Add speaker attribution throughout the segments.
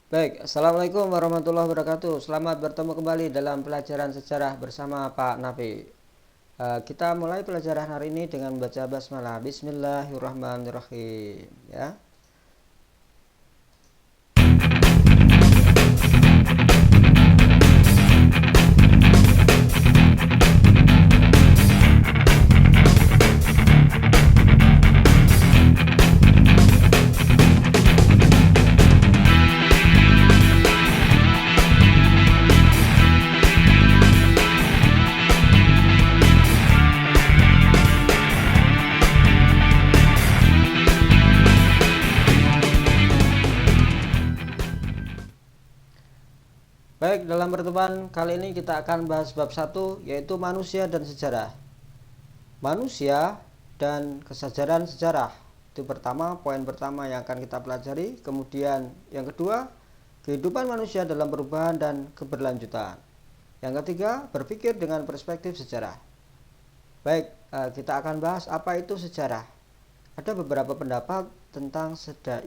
Speaker 1: Baik, Assalamualaikum warahmatullahi wabarakatuh. Selamat bertemu kembali dalam pelajaran sejarah bersama Pak Nafi. Kita mulai pelajaran hari ini dengan membaca basmalah. Bismillahirrahmanirrahim. Ya. Baik, dalam pertemuan kali ini kita akan bahas bab 1 yaitu manusia dan sejarah. Manusia dan kesejaraan sejarah. Itu pertama, poin pertama yang akan kita pelajari. Kemudian yang kedua, kehidupan manusia dalam perubahan dan keberlanjutan. Yang ketiga, berpikir dengan perspektif sejarah. Baik, kita akan bahas apa itu sejarah. Ada beberapa pendapat tentang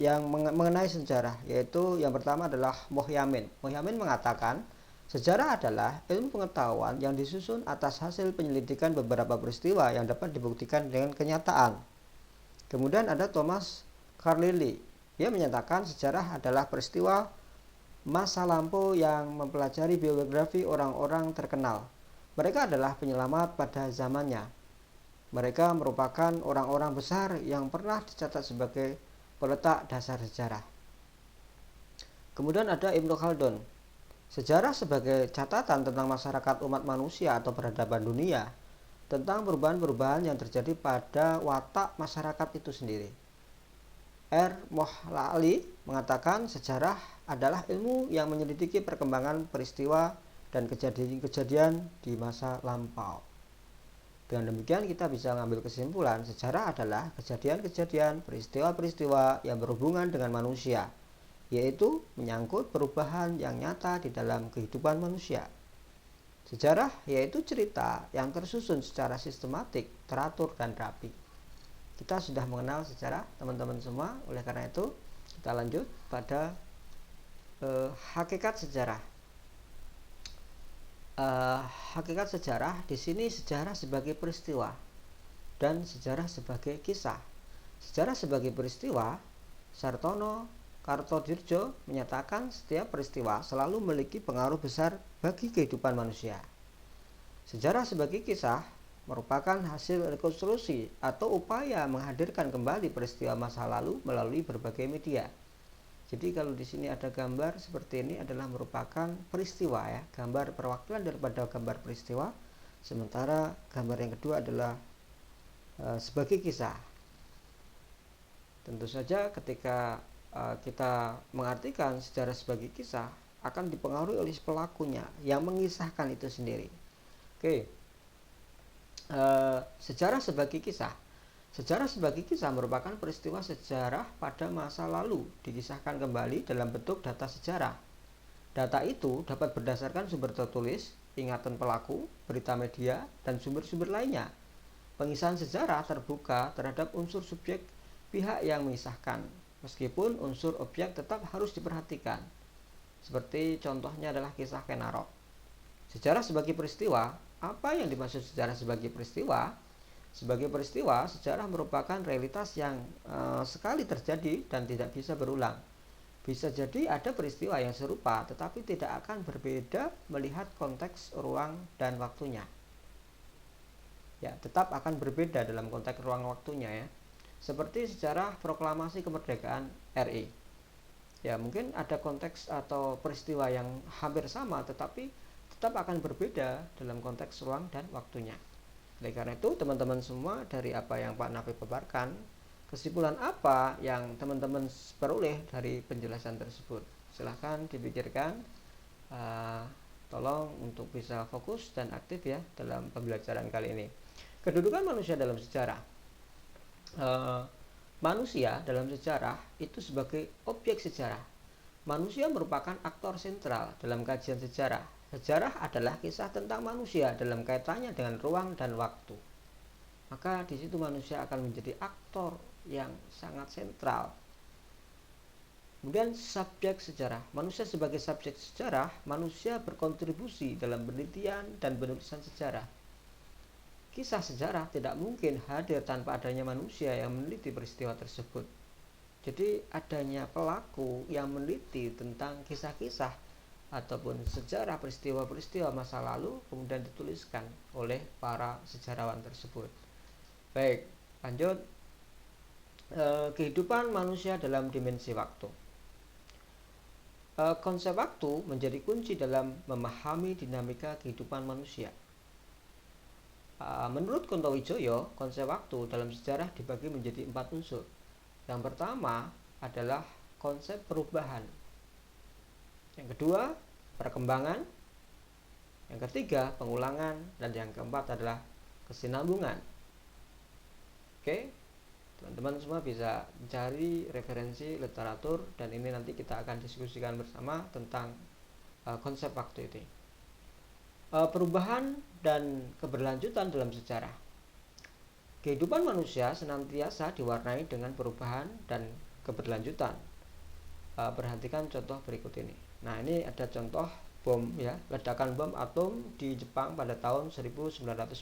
Speaker 1: yang mengenai sejarah, yaitu yang pertama adalah Mohyamin. Mohyamin mengatakan sejarah adalah ilmu pengetahuan yang disusun atas hasil penyelidikan beberapa peristiwa yang dapat dibuktikan dengan kenyataan. Kemudian ada Thomas Carlyle. Dia menyatakan sejarah adalah peristiwa masa lampau yang mempelajari biografi orang-orang terkenal. Mereka adalah penyelamat pada zamannya. Mereka merupakan orang-orang besar yang pernah dicatat sebagai peletak dasar sejarah. Kemudian ada Ibnu Khaldun. Sejarah sebagai catatan tentang masyarakat umat manusia atau peradaban dunia, tentang perubahan-perubahan yang terjadi pada watak masyarakat itu sendiri. R. Mohlali mengatakan sejarah adalah ilmu yang menyelidiki perkembangan peristiwa dan kejadian-kejadian di masa lampau. Dengan demikian kita bisa mengambil kesimpulan sejarah adalah kejadian-kejadian, peristiwa-peristiwa yang berhubungan dengan manusia, yaitu menyangkut perubahan yang nyata di dalam kehidupan manusia. Sejarah yaitu cerita yang tersusun secara sistematik, teratur, dan rapi. Kita sudah mengenal sejarah teman-teman semua, oleh karena itu kita lanjut pada hakikat sejarah. Hakikat sejarah di sini sejarah sebagai peristiwa dan sejarah sebagai kisah. Sejarah sebagai peristiwa, Sartono Kartodirjo menyatakan setiap peristiwa selalu memiliki pengaruh besar bagi kehidupan manusia. Sejarah sebagai kisah merupakan hasil rekonstruksi atau upaya menghadirkan kembali peristiwa masa lalu melalui berbagai media. Jadi kalau di sini ada gambar seperti ini adalah merupakan peristiwa ya, gambar perwakilan daripada gambar peristiwa. Sementara gambar yang kedua adalah sebagai kisah. Tentu saja ketika kita mengartikan sejarah sebagai kisah akan dipengaruhi oleh pelakunya yang mengisahkan itu sendiri. Oke, sejarah sebagai kisah. Sejarah sebagai kisah merupakan peristiwa sejarah pada masa lalu dikisahkan kembali dalam bentuk data sejarah. Data itu dapat berdasarkan sumber tertulis, ingatan pelaku, berita media, dan sumber-sumber lainnya. Pengisahan sejarah terbuka terhadap unsur subjek pihak yang mengisahkan, meskipun unsur objek tetap harus diperhatikan. Seperti contohnya adalah kisah Kenarok. Sejarah sebagai peristiwa. Apa yang dimaksud sejarah sebagai peristiwa? Sebagai peristiwa, sejarah merupakan realitas yang sekali terjadi dan tidak bisa berulang. Bisa jadi ada peristiwa yang serupa, tetapi tidak akan berbeda melihat konteks, ruang, dan waktunya. Ya, tetap akan berbeda dalam konteks ruang waktunya ya. Seperti sejarah proklamasi kemerdekaan RI. Ya, mungkin ada konteks atau peristiwa yang hampir sama, tetapi tetap akan berbeda dalam konteks ruang dan waktunya. Oleh karena itu, teman-teman semua, dari apa yang Pak Nafi paparkan, kesimpulan apa yang teman-teman peroleh dari penjelasan tersebut? Silahkan dipikirkan. Tolong untuk bisa fokus dan aktif ya dalam pembelajaran kali ini. Kedudukan manusia dalam sejarah. Manusia dalam sejarah itu sebagai objek sejarah. Manusia merupakan aktor sentral dalam kajian sejarah. Sejarah adalah kisah tentang manusia dalam kaitannya dengan ruang dan waktu. Maka di situ manusia akan menjadi aktor yang sangat sentral Kemudian subjek sejarah. Manusia sebagai subjek sejarah, manusia berkontribusi dalam penelitian dan penulisan sejarah. Kisah sejarah tidak mungkin hadir tanpa adanya manusia yang meneliti peristiwa tersebut. Jadi adanya pelaku yang meneliti tentang kisah-kisah ataupun sejarah peristiwa-peristiwa masa lalu kemudian dituliskan oleh para sejarawan tersebut. Baik, lanjut. Kehidupan manusia dalam dimensi waktu. Konsep waktu menjadi kunci dalam memahami dinamika kehidupan manusia. Menurut Kuntowijoyo, konsep waktu dalam sejarah dibagi menjadi 4 unsur. Yang pertama adalah konsep perubahan. Yang kedua, perkembangan. Yang ketiga, pengulangan. Dan yang keempat adalah kesinambungan. Oke, teman-teman semua bisa mencari referensi literatur dan ini nanti kita akan diskusikan bersama tentang konsep waktu ini. Perubahan dan keberlanjutan dalam sejarah. Kehidupan manusia senantiasa diwarnai dengan perubahan dan keberlanjutan. Perhatikan contoh berikut ini. Nah, ini ada contoh bom ya, ledakan bom atom di Jepang pada tahun 1945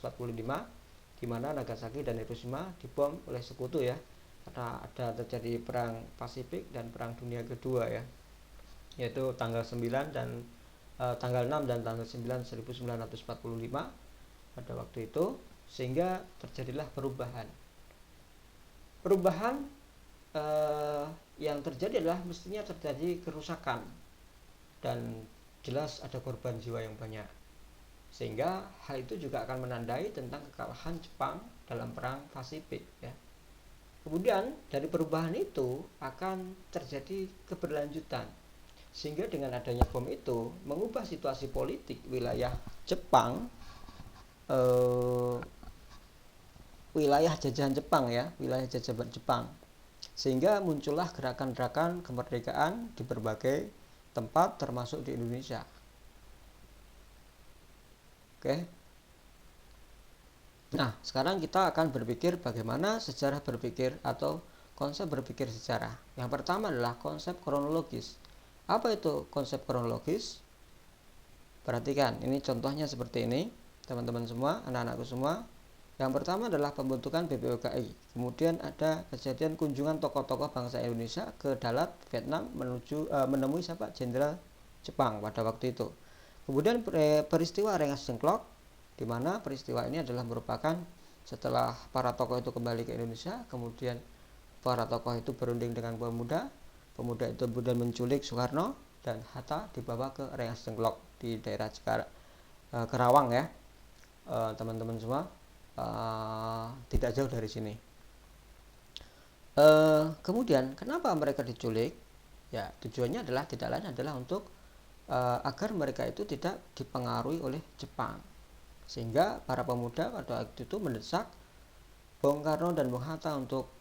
Speaker 1: di mana Nagasaki dan Hiroshima dibom oleh sekutu ya, karena ada terjadi perang Pasifik dan perang dunia kedua ya, yaitu tanggal 9 dan tanggal 6 dan tanggal 9 1945 pada waktu itu, sehingga terjadilah perubahan yang terjadi adalah mestinya terjadi kerusakan dan jelas ada korban jiwa yang banyak, sehingga hal itu juga akan menandai tentang kekalahan Jepang dalam perang Pasifik ya. Kemudian dari perubahan itu akan terjadi keberlanjutan, sehingga dengan adanya bom itu mengubah situasi politik wilayah Jepang, wilayah jajahan Jepang ya, wilayah jajahan Jepang, sehingga muncullah gerakan-gerakan kemerdekaan di berbagai tempat termasuk di Indonesia. Oke. Nah, sekarang kita akan berpikir bagaimana sejarah berpikir atau konsep berpikir sejarah. Yang pertama adalah konsep kronologis. Apa itu konsep kronologis? Perhatikan, ini contohnya seperti ini, teman-teman semua, anak-anakku semua. Yang pertama adalah pembentukan BPUKI. Kemudian ada kejadian kunjungan tokoh-tokoh bangsa Indonesia ke Dalat, Vietnam menemui siapa? Jenderal Jepang pada waktu itu. Kemudian peristiwa Rengas Dengklok, di mana peristiwa ini adalah merupakan setelah para tokoh itu kembali ke Indonesia, kemudian para tokoh itu berunding dengan pemuda itu kemudian menculik Soekarno dan Hatta dibawa ke Rengas Dengklok di daerah Kerawang ya, teman-teman semua, tidak jauh dari sini. Kemudian kenapa mereka diculik? Ya, tujuannya adalah tidak lain adalah untuk agar mereka itu tidak dipengaruhi oleh Jepang, sehingga para pemuda pada waktu itu mendesak Bung Karno dan Bung Hatta untuk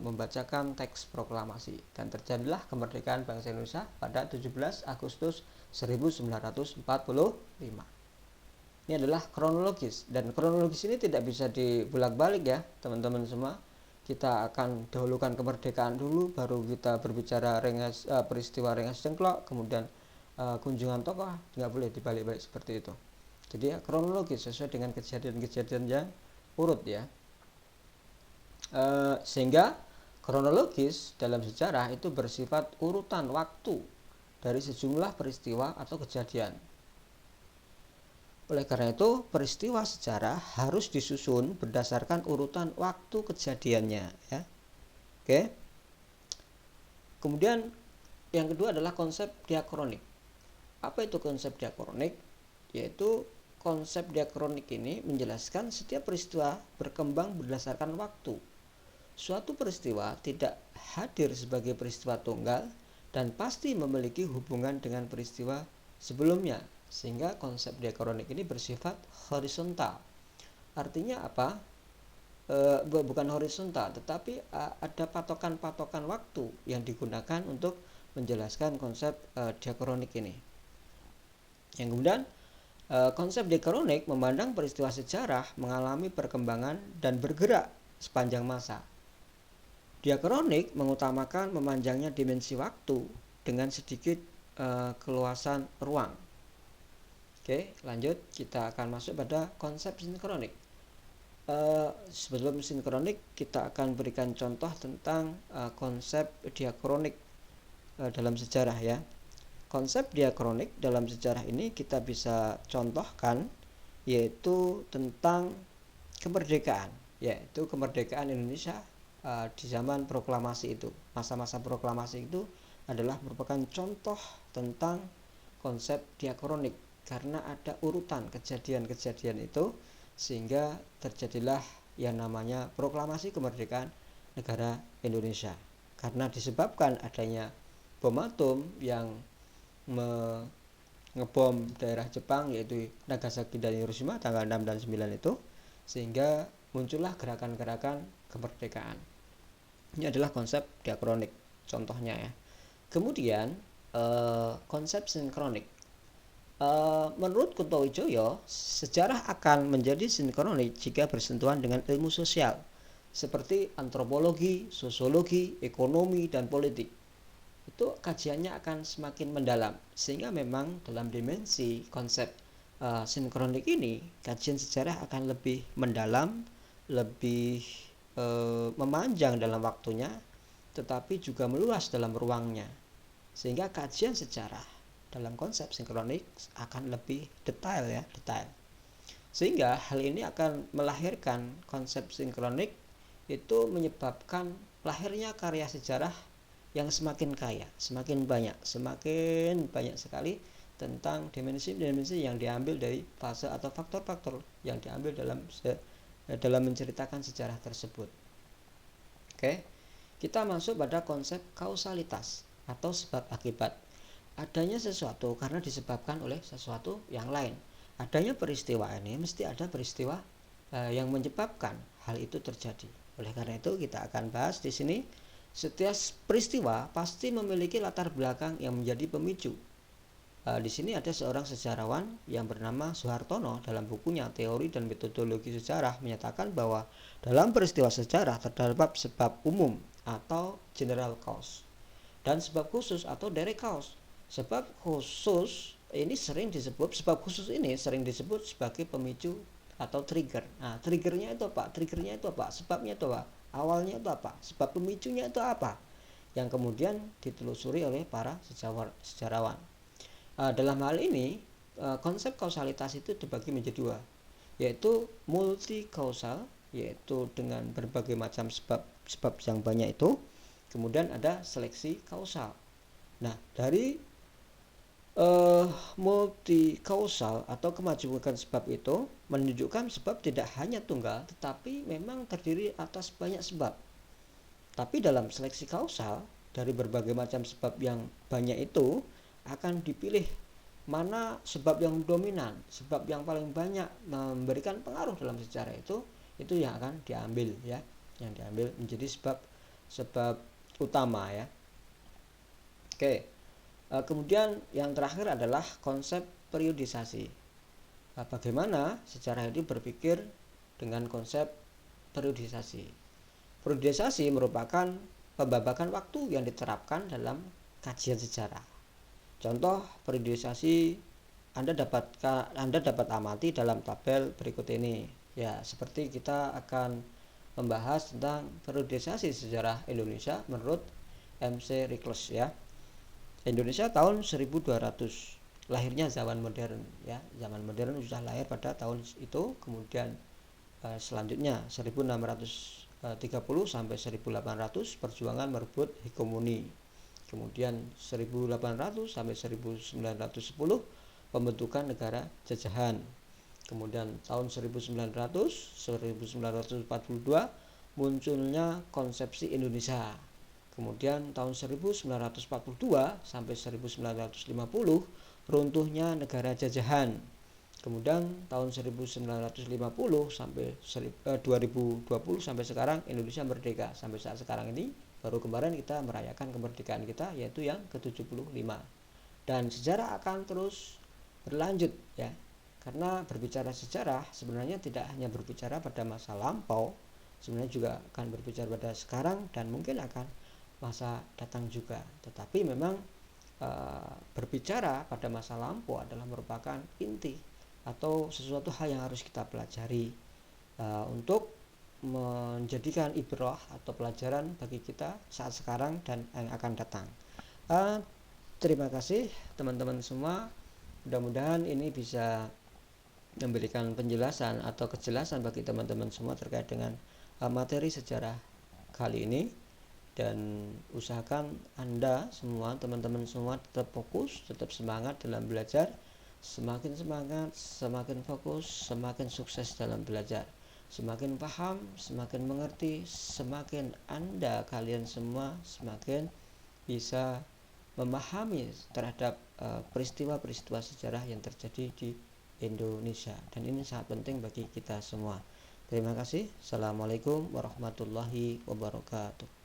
Speaker 1: membacakan teks proklamasi, dan terjadilah kemerdekaan bangsa Indonesia pada 17 Agustus 1945. Ini adalah kronologis, dan kronologis ini tidak bisa dibulak-balik ya teman-teman semua. Kita akan dahulukan kemerdekaan dulu, baru kita berbicara peristiwa Rengas Dengklok, kemudian kunjungan tokoh, nggak boleh dibalik-balik seperti itu. Jadi ya, kronologis sesuai dengan kejadian-kejadian yang urut ya. Sehingga kronologis dalam sejarah itu bersifat urutan waktu dari sejumlah peristiwa atau kejadian. Oleh karena itu, peristiwa sejarah harus disusun berdasarkan urutan waktu kejadiannya ya. Oke. Kemudian yang kedua adalah konsep diakronik. Apa itu konsep diakronik? Yaitu konsep diakronik ini menjelaskan setiap peristiwa berkembang berdasarkan waktu. Suatu peristiwa tidak hadir sebagai peristiwa tunggal dan pasti memiliki hubungan dengan peristiwa sebelumnya, sehingga konsep diakronik ini bersifat horizontal. Artinya apa? Bukan horizontal, tetapi ada patokan-patokan waktu yang digunakan untuk menjelaskan konsep diakronik ini. Yang kemudian konsep diakronik memandang peristiwa sejarah mengalami perkembangan dan bergerak sepanjang masa. Diakronik mengutamakan memanjangnya dimensi waktu dengan sedikit keluasan ruang. Oke, lanjut kita akan masuk pada konsep sinkronik. Sebelum sinkronik kita akan berikan contoh tentang konsep diakronik dalam sejarah ya. Konsep diakronik dalam sejarah ini kita bisa contohkan yaitu tentang kemerdekaan, yaitu kemerdekaan Indonesia di zaman proklamasi itu. Masa-masa proklamasi itu adalah merupakan contoh tentang konsep diakronik karena ada urutan kejadian-kejadian itu sehingga terjadilah yang namanya proklamasi kemerdekaan negara Indonesia. Karena disebabkan adanya bom atom yang ngebom daerah Jepang yaitu Nagasaki dan Hiroshima tanggal 6 dan 9 itu, sehingga muncullah gerakan-gerakan kemerdekaan. Ini adalah konsep diakronik contohnya ya. Kemudian konsep sinkronik. Menurut Kunto Wijoyo, sejarah akan menjadi sinkronik jika bersentuhan dengan ilmu sosial seperti antropologi, sosiologi, ekonomi, dan politik. Itu kajiannya akan semakin mendalam, sehingga memang dalam dimensi konsep sinkronik ini kajian sejarah akan lebih mendalam, lebih memanjang dalam waktunya, tetapi juga meluas dalam ruangnya, sehingga kajian sejarah dalam konsep sinkronik akan lebih detail ya, detail. Sehingga hal ini akan melahirkan konsep sinkronik, itu menyebabkan lahirnya karya sejarah yang semakin kaya, semakin banyak sekali tentang dimensi-dimensi yang diambil dari fase atau faktor-faktor yang diambil dalam menceritakan sejarah tersebut. Oke, kita masuk pada konsep kausalitas atau sebab akibat. Adanya sesuatu karena disebabkan oleh sesuatu yang lain. Adanya peristiwa ini mesti ada peristiwa yang menyebabkan hal itu terjadi. Oleh karena itu kita akan bahas di sini, setiap peristiwa pasti memiliki latar belakang yang menjadi pemicu. Di sini ada seorang sejarawan yang bernama Soehartono dalam bukunya Teori dan Metodologi Sejarah menyatakan bahwa dalam peristiwa sejarah terdapat sebab umum atau general cause dan sebab khusus atau direct cause. Sebab khusus ini sering disebut sebagai pemicu atau trigger. Nah, triggernya itu apa? Sebabnya itu apa? Awalnya itu apa? Sebab pemicunya itu apa? Yang kemudian ditelusuri oleh para sejarawan. Dalam hal ini konsep kausalitas itu dibagi menjadi dua, yaitu multi kausal, yaitu dengan berbagai macam sebab yang banyak itu. Kemudian ada seleksi kausal. Nah, dari multi kausal atau kemajemukan sebab itu menunjukkan sebab tidak hanya tunggal tetapi memang terdiri atas banyak sebab. Tapi dalam seleksi kausal, dari berbagai macam sebab yang banyak itu akan dipilih mana sebab yang dominan, sebab yang paling banyak memberikan pengaruh dalam sejarah itu yang akan diambil ya, yang diambil menjadi sebab utama ya. Oke. Kemudian yang terakhir adalah konsep periodisasi. Bagaimana sejarah ini berpikir dengan konsep periodisasi. Periodisasi merupakan pembabakan waktu yang diterapkan dalam kajian sejarah. Contoh periodisasi Anda dapat amati dalam tabel berikut ini. Ya, seperti kita akan membahas tentang periodisasi sejarah Indonesia menurut MC Rikles ya. Indonesia tahun 1200, lahirnya zaman modern ya. Zaman modern sudah lahir pada tahun itu. Kemudian selanjutnya 1630 sampai 1800 perjuangan merebut hegemoni. Kemudian 1800 sampai 1910 pembentukan negara jajahan. Kemudian tahun 1942 munculnya konsepsi Indonesia. Kemudian tahun 1942 sampai 1950 runtuhnya negara jajahan. Kemudian tahun 1950 sampai 2020 sampai sekarang Indonesia merdeka. Sampai saat sekarang ini baru kemarin kita merayakan kemerdekaan kita, yaitu yang ke-75. Dan sejarah akan terus berlanjut ya. Karena berbicara sejarah sebenarnya tidak hanya berbicara pada masa lampau, sebenarnya juga akan berbicara pada sekarang dan mungkin akan masa datang juga. Tetapi memang berbicara pada masa lampau adalah merupakan inti atau sesuatu hal yang harus kita pelajari untuk menjadikan ibrah atau pelajaran bagi kita saat sekarang dan yang akan datang. Terima kasih teman-teman semua. Mudah-mudahan ini bisa memberikan penjelasan atau kejelasan bagi teman-teman semua terkait dengan materi sejarah kali ini, dan usahakan Anda semua, teman-teman semua, tetap fokus, tetap semangat dalam belajar. Semakin semangat, semakin fokus, semakin sukses dalam belajar. Semakin paham, semakin mengerti, semakin Anda, kalian semua, semakin bisa memahami terhadap peristiwa-peristiwa sejarah yang terjadi di Indonesia, dan ini sangat penting bagi kita semua. Terima kasih. Assalamualaikum warahmatullahi wabarakatuh.